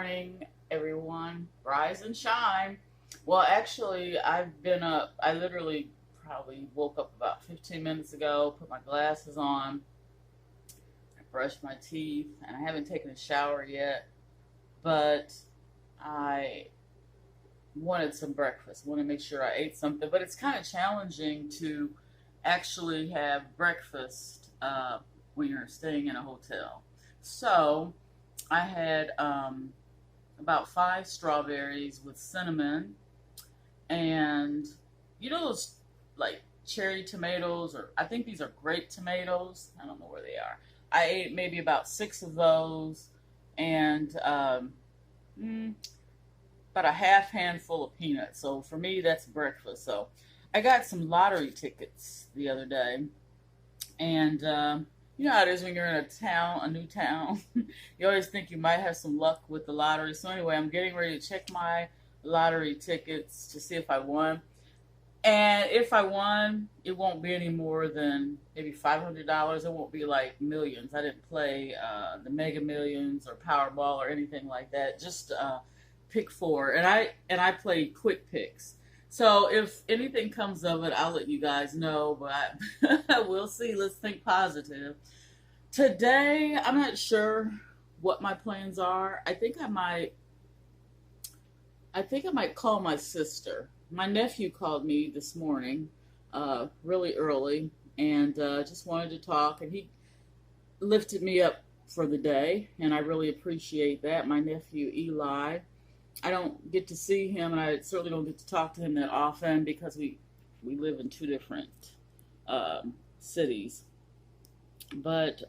morning, everyone. Rise and shine. Well, actually, I've been up. I literally probably woke up about 15 minutes ago, put my glasses on, I brushed my teeth, and I haven't taken a shower yet, but I wanted some breakfast. Want to make sure I ate something, but it's kind of challenging to actually have breakfast when you're staying in a hotel. So I had about 5 strawberries with cinnamon, and those like cherry tomatoes, or I think these are grape tomatoes. I don't know where they are. I ate maybe about 6 of those, and about a half handful of peanuts. So for me, that's breakfast. So I got some lottery tickets the other day, and you know how it is when you're in a new town. You always think you might have some luck with the lottery. So anyway, I'm getting ready to check my lottery tickets to see if I won. And if I won, it won't be any more than maybe $500. It won't be like millions. I didn't play the Mega Millions or Powerball or anything like that. Just pick four, and I played quick picks. So if anything comes of it, I'll let you guys know. But we'll see. Let's think positive. Today, I'm not sure what my plans are. I think I might call my sister. My nephew called me this morning, really early, and just wanted to talk. And he lifted me up for the day, and I really appreciate that. My nephew Eli. I don't get to see him, and I certainly don't get to talk to him that often because we live in two different cities. But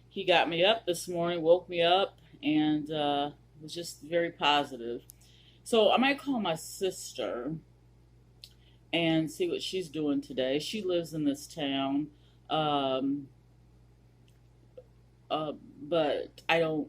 he got me up this morning, woke me up, and was just very positive. So I might call my sister and see what she's doing today. She lives in this town, um, but I don't.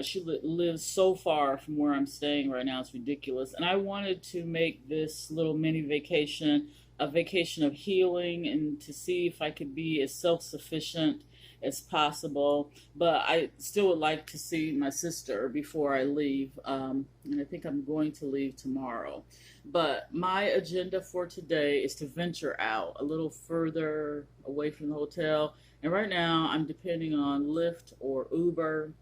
She lives so far from where I'm staying right now. It's ridiculous. And I wanted to make this little mini vacation a vacation of healing and to see if I could be as self-sufficient as possible. But I still would like to see my sister before I leave. And I think I'm going to leave tomorrow. But my agenda for today is to venture out a little further away from the hotel. And right now I'm depending on Lyft or Uber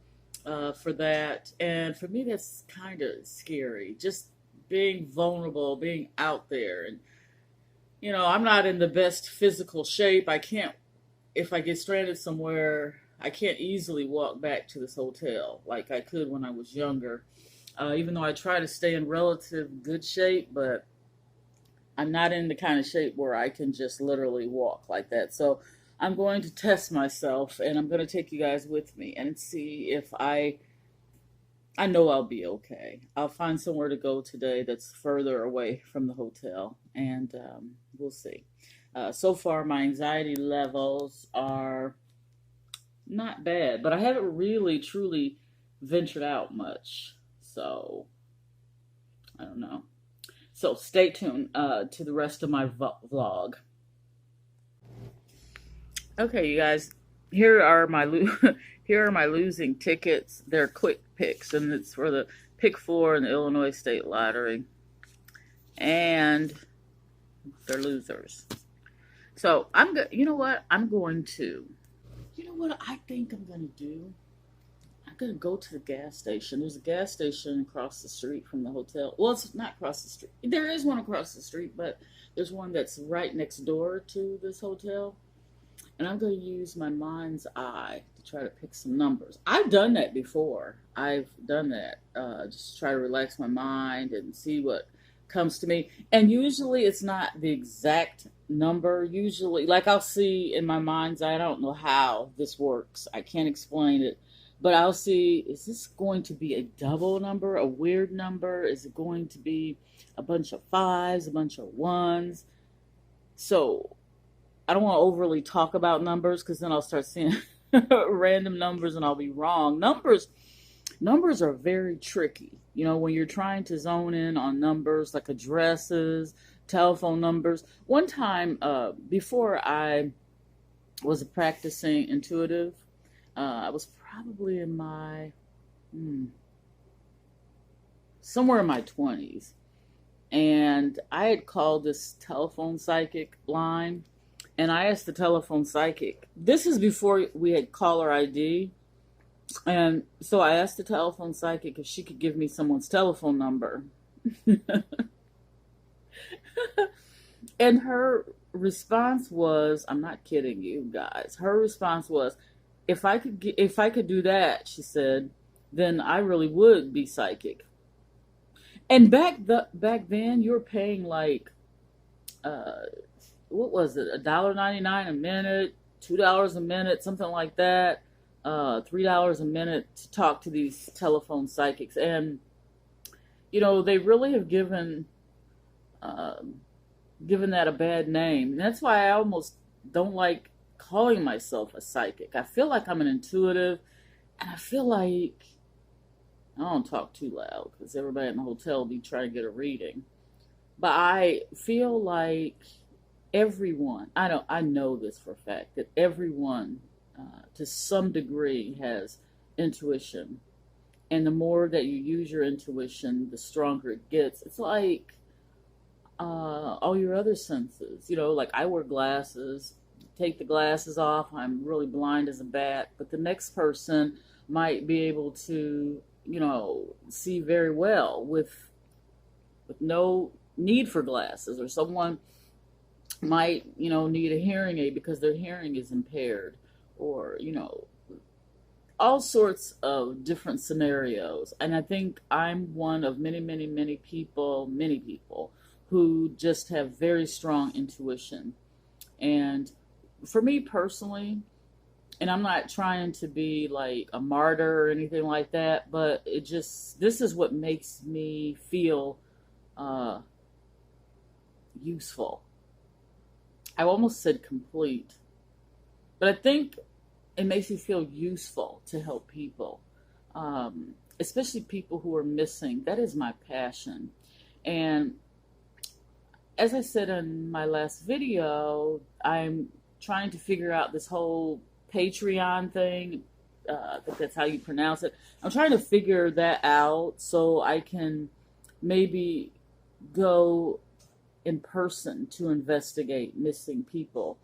for that. And for me, that's kind of scary. Just being vulnerable, being out there. And, I'm not in the best physical shape. I can't, if I get stranded somewhere, I can't easily walk back to this hotel like I could when I was younger. Even though I try to stay in relative good shape, but I'm not in the kind of shape where I can just literally walk like that. So I'm going to test myself, and I'm going to take you guys with me and see if I know I'll be okay. I'll find somewhere to go today that's further away from the hotel, and we'll see. So far, my anxiety levels are not bad, but I haven't really truly ventured out much. So I don't know. So stay tuned to the rest of my vlog. Okay, you guys, here are my here are my losing tickets. They're quick picks, and it's for the pick four in the Illinois State Lottery, and they're losers. So I'm go. You know what? I'm going to. You know what I think I'm going to do? I'm going to go to the gas station. There's a gas station across the street from the hotel. Well, it's not across the street. There is one across the street, but there's one that's right next door to this hotel. And I'm going to use my mind's eye to try to pick some numbers. I've done that before. I've done that. Just try to relax my mind and see what comes to me. And usually it's not the exact number. Usually, like I'll see in my mind's eye, I don't know how this works. I can't explain it. But I'll see, is this going to be a double number, a weird number? Is it going to be a bunch of fives, a bunch of ones? So I don't want to overly talk about numbers because then I'll start seeing random numbers and I'll be wrong. Numbers are very tricky. When you're trying to zone in on numbers like addresses, telephone numbers. One time, before I was practicing intuitive, I was probably in my somewhere in my 20s. And I had called this telephone psychic line, and I asked the telephone psychic, this is before we had caller ID. And so I asked the telephone psychic if she could give me someone's telephone number. And her response was, I'm not kidding you guys. Her response was, if I could do that, she said, then I really would be psychic. And back then, you were paying like uh, what was it, $1.99 a minute, $2 a minute, something like that, $3 a minute to talk to these telephone psychics, and they really have given that a bad name. And that's why I almost don't like calling myself a psychic. I feel like I'm an intuitive, and I feel like I don't talk too loud because everybody in the hotel will be trying to get a reading. But I feel like I know this for a fact, that everyone, to some degree, has intuition. And the more that you use your intuition, the stronger it gets. It's like all your other senses. Like I wear glasses. Take the glasses off, I'm really blind as a bat. But the next person might be able to, see very well with no need for glasses, or someone might, need a hearing aid because their hearing is impaired, or, all sorts of different scenarios. And I think I'm one of many, many, many people who just have very strong intuition. And for me personally, and I'm not trying to be like a martyr or anything like that, but this is what makes me feel useful. I almost said complete, but I think it makes me feel useful to help people, especially people who are missing. That is my passion. And as I said in my last video, I'm trying to figure out this whole Patreon thing. I think that's how you pronounce it. I'm trying to figure that out so I can maybe go in person to investigate missing people.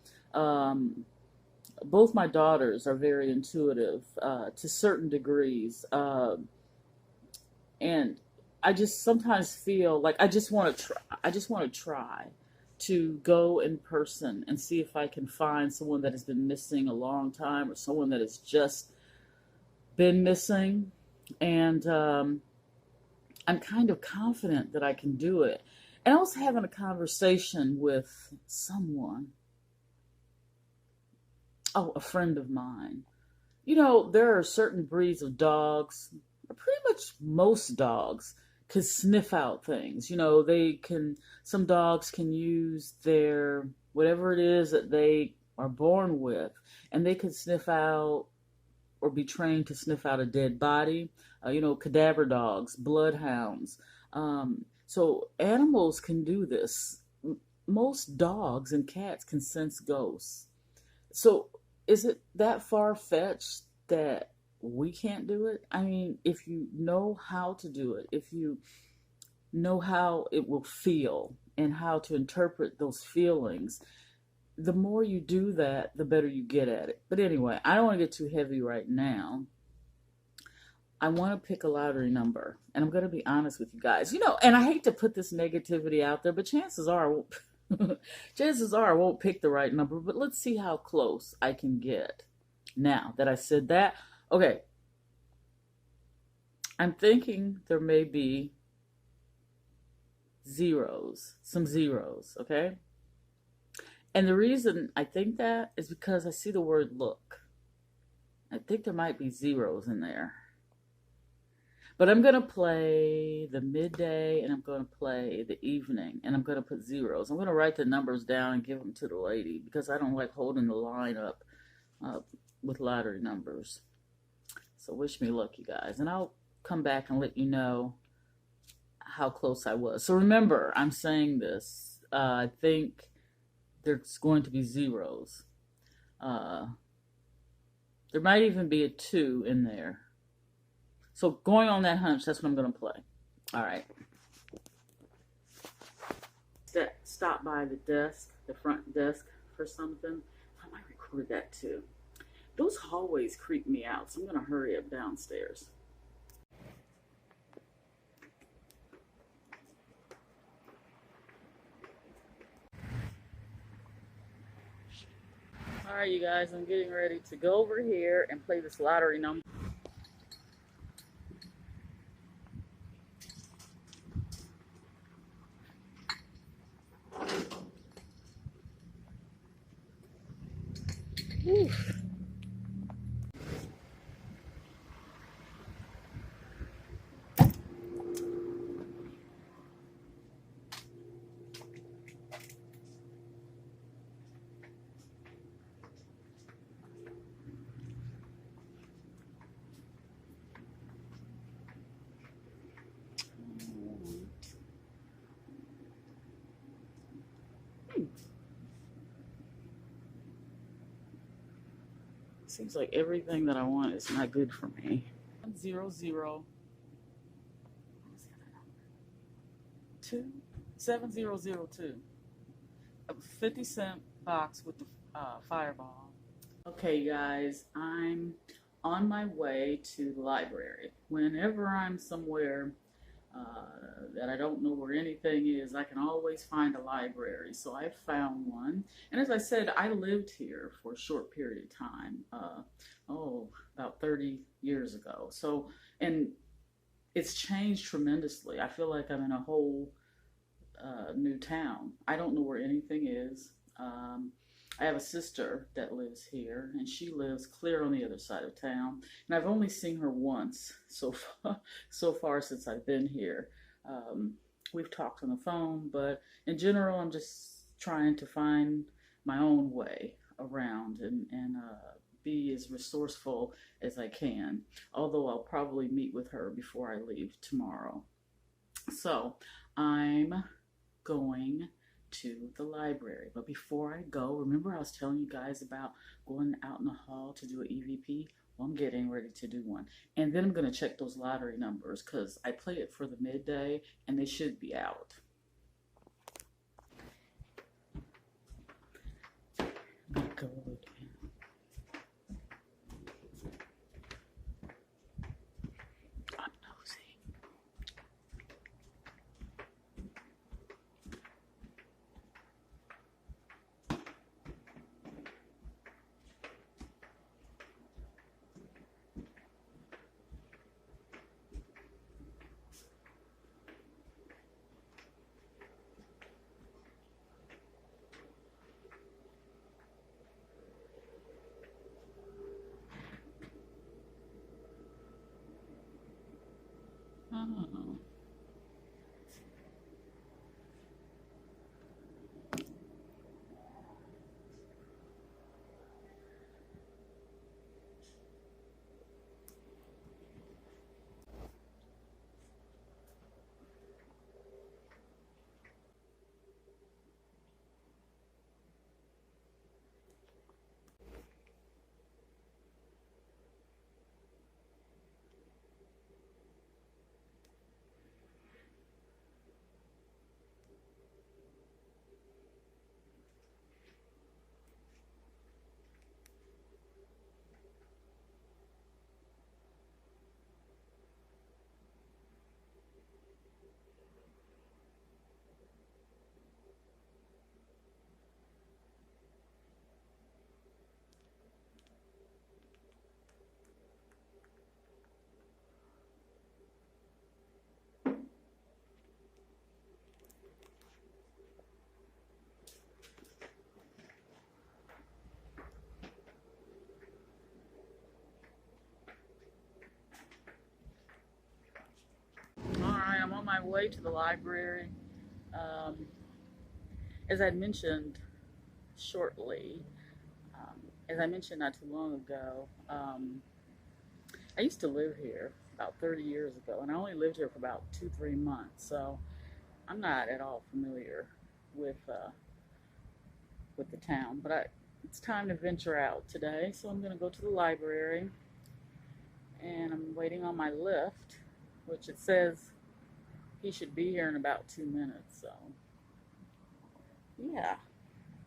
Both my daughters are very intuitive to certain degrees. And I just sometimes feel like I just want to try to go in person and see if I can find someone that has been missing a long time, or someone that has just been missing. And I'm kind of confident that I can do it. And I was having a conversation with someone, a friend of mine. There are certain breeds of dogs, or pretty much most dogs, can sniff out things. Some dogs can use their, whatever it is that they are born with, and they can sniff out or be trained to sniff out a dead body. Cadaver dogs, bloodhounds. So animals can do this. Most dogs and cats can sense ghosts. So is it that far-fetched that we can't do it? I mean, if you know how to do it, if you know how it will feel and how to interpret those feelings, the more you do that, the better you get at it. But anyway, I don't want to get too heavy right now. I want to pick a lottery number, and I'm going to be honest with you guys. And I hate to put this negativity out there, but chances are I won't pick the right number. But let's see how close I can get. Now that I said that, okay, I'm thinking there may be some zeros, okay? And the reason I think that is because I see the word look. I think there might be zeros in there. But I'm going to play the midday, and I'm going to play the evening, and I'm going to put zeros. I'm going to write the numbers down and give them to the lady, because I don't like holding the line up with lottery numbers. So wish me luck, you guys. And I'll come back and let you know how close I was. So remember, I'm saying this. I think there's going to be zeros. There might even be a 2 in there. So going on that hunch, that's what I'm going to play. All right. Stop by the desk, the front desk for something. I might record that too. Those hallways creep me out, so I'm going to hurry up downstairs. All right, you guys, I'm getting ready to go over here and play this lottery number. Oof. Seems like everything that I want is not good for me. 100 7002. A 50-cent box with the fireball. Okay, guys, I'm on my way to the library. Whenever I'm somewhere that I don't know where anything is, I can always find a library. So I found one. And as I said, I lived here for a short period of time, about 30 years ago. So, and it's changed tremendously. I feel like I'm in a whole new town. I don't know where anything is. I have a sister that lives here, and she lives clear on the other side of town. And I've only seen her once so far since I've been here. We've talked on the phone, but in general, I'm just trying to find my own way around and be as resourceful as I can. Although I'll probably meet with her before I leave tomorrow. So I'm going to the library. But before I go, remember I was telling you guys about going out in the hall to do an EVP? Well, I'm getting ready to do one. And then I'm going to check those lottery numbers because I play it for the midday and they should be out. I'm going to go again. I'm nosy. Oh. All right, I'm on my way to the library. Um, as I mentioned shortly, as I mentioned not too long ago, I used to live here about 30 years ago, and I only lived here for about 2-3 months, so I'm not at all familiar with the town. But it's time to venture out today, so I'm going to go to the library, and I'm waiting on my lift, which it says He should be here in about 2 minutes. So, yeah.